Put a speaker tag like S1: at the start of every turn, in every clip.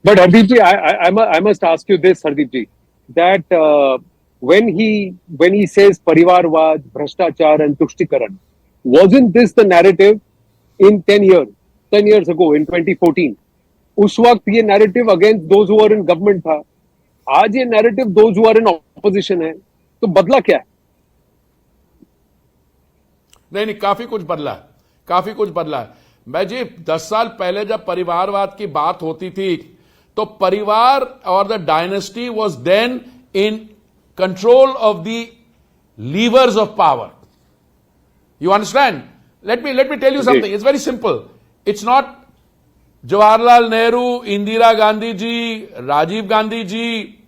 S1: But Hardeep ji, I must ask you this, Hardeep ji, that when he says Parivarvad, Bhrashtachar and Tushtikaran, wasn't this the narrative in 10 years ago, in 2014? उस वक्त ये narrative against those who are in government था. आज ये narrative those who are in opposition है. तो बदला क्या है?
S2: नहीं, काफी कुछ बदला है, काफी कुछ बदला है. मैं जी 10 साल पहले जब परिवारवाद की बात होती थी तो परिवार और the dynasty was then in control of the levers of power. You understand? Let me tell you something. It's very simple. It's not Jawaharlal Nehru, Indira Gandhi ji, Rajiv Gandhi ji.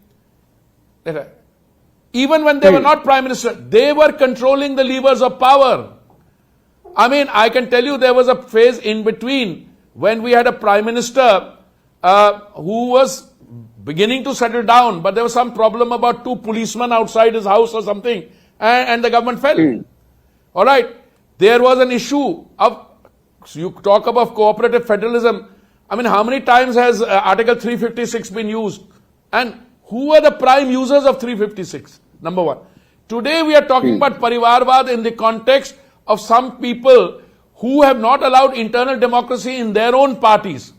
S2: Even when they were not prime minister, they were controlling the levers of power. I mean, I can tell you there was a phase in between when we had a prime minister who was beginning to settle down, but there was some problem about 2 policemen outside his house or something, and the government fell. All right. There was an issue of, you talk about cooperative federalism. I mean, how many times has Article 356 been used? And who are the prime users of 356? Number one. Today we are talking about Parivarvad in the context of some people who have not allowed internal democracy in their own parties.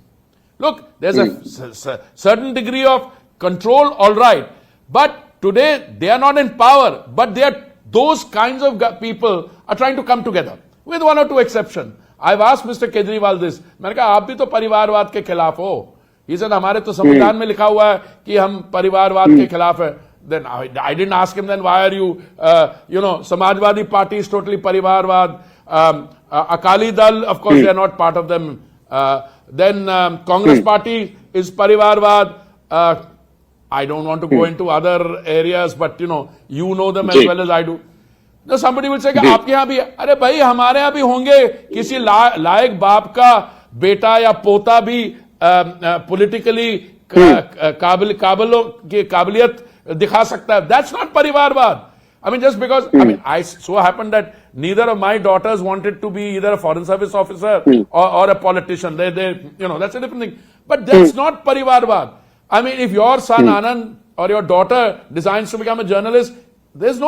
S2: Look, there's a certain degree of control, all right. But today they are not in power, but they are, those kinds of people are trying to come together with 1 or 2 exceptions. I've asked Mr. Kejriwal this. मैंने कहा आप भी तो परिवारवाद के खिलाफ हो. He said हमारे तो संविधान में लिखा हुआ है कि हम परिवारवाद के खिलाफ है. Then I didn't ask him then why are you, Samajwadi Party is totally Parivarvad. Akali Dal, of course, they are not part of them. Then Congress Party is Parivarvad. I don't want to go into other areas, but you know them as well as I do. Now somebody will say कि आपके यहाँ भी, अरे भाई हमारे यहाँ भी होंगे किसी लायक बाप का बेटा या पोता भी politically काबिलियत दिखा सकता है. That's not Parivarvad. I mean, just because, I mean, I so happened that neither of my daughters wanted to be either a foreign service officer or a politician. They, that's a different thing. But that's not Parivarvad. I mean, if your son Anand or your daughter decides to become a journalist, there's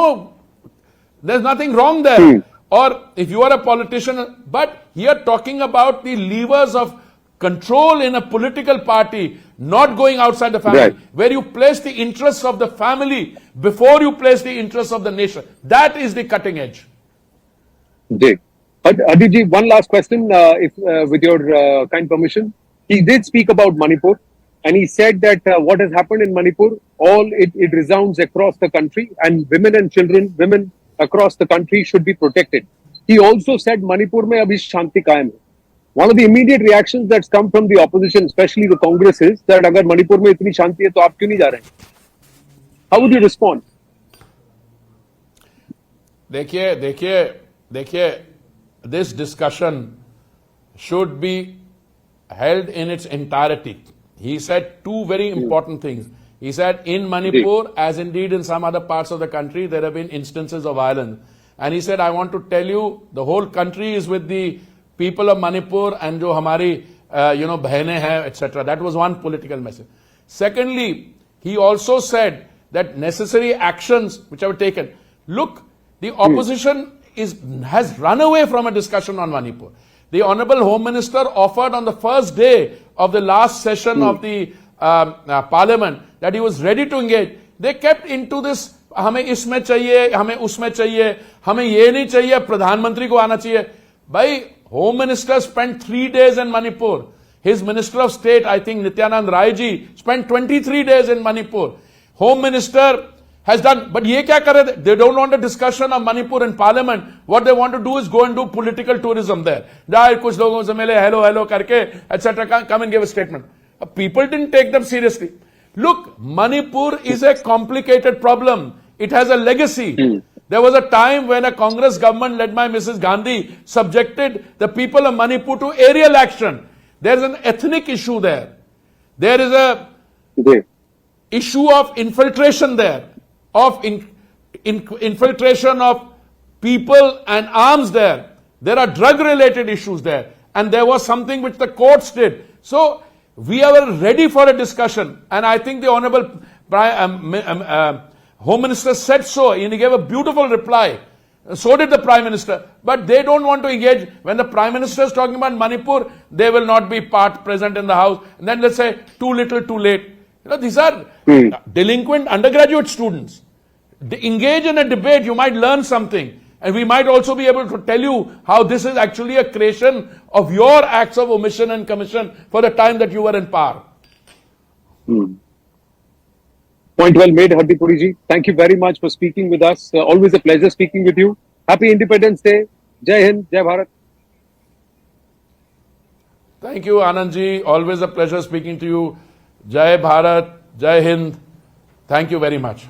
S2: nothing wrong there. Or if you are a politician, but here talking about the levers of control in a political party, not going outside the family, where you place the interests of the family before you place the interests of the nation. That is the cutting edge.
S1: Hardeep ji, one last question, if with your kind permission. He did speak about Manipur, and he said that what has happened in Manipur, it resounds across the country, and women and children, women across the country should be protected. He also said Manipur mein abhi shanti kaayam hai. One of the immediate reactions that's come from the opposition, especially the Congress, is that agar Manipur mein itni shanti hai, to aap kyun nahi ja rahe? How would you respond?
S2: देखिए, this discussion should be held in its entirety. He said 2 very important things. He said in Manipur, as indeed in some other parts of the country, there have been instances of violence. And he said, I want to tell you, the whole country is with the people of Manipur and jo hamari, bahne hai, etc. That was one political message. Secondly, he also said that necessary actions which have taken. Look, the opposition has run away from a discussion on Manipur. The Honorable Home Minister offered on the first day of the last session of the Parliament that he was ready to engage. They kept into this, हमें इसमें चाहिए, हमें उसमें चाहिए, हमें ये नहीं चाहिए, प्रधानमंत्री को आना चाहिए. By Home Minister spent 3 days in Manipur. His Minister of State, I think Nityanand Rai ji, spent 23 days in Manipur. Home Minister has done, but ye kya kar rahe? They don't want a discussion of Manipur in Parliament. What they want to do is go and do political tourism there. Jai kuch logon se mile, hello karke, etc. Come and give a statement. People didn't take them seriously. Look, Manipur is a complicated problem. It has a legacy. There was a time when a Congress government led by Mrs. Gandhi subjected the people of Manipur to aerial action. There's an ethnic issue there. There is a issue of infiltration there, of infiltration of people and arms there. There are drug-related issues there. And there was something which the courts did. So, We are ready for a discussion, and I think the Honorable Home Minister said so, and he gave a beautiful reply. So did the Prime Minister. But they don't want to engage. When the Prime Minister is talking about Manipur, they will not be present in the House. And then let's say, too little, too late. These are delinquent undergraduate students. They engage in a debate, you might learn something. And we might also be able to tell you how this is actually a creation of your acts of omission and commission for the time that you were in power.
S1: Point well made, Hardeep Puri ji. Thank you very much for speaking with us. Always a pleasure speaking with you. Happy Independence Day. Jai Hind, Jai Bharat.
S2: Thank you, Anandji. Always a pleasure speaking to you. Jai Bharat, Jai Hind. Thank you very much.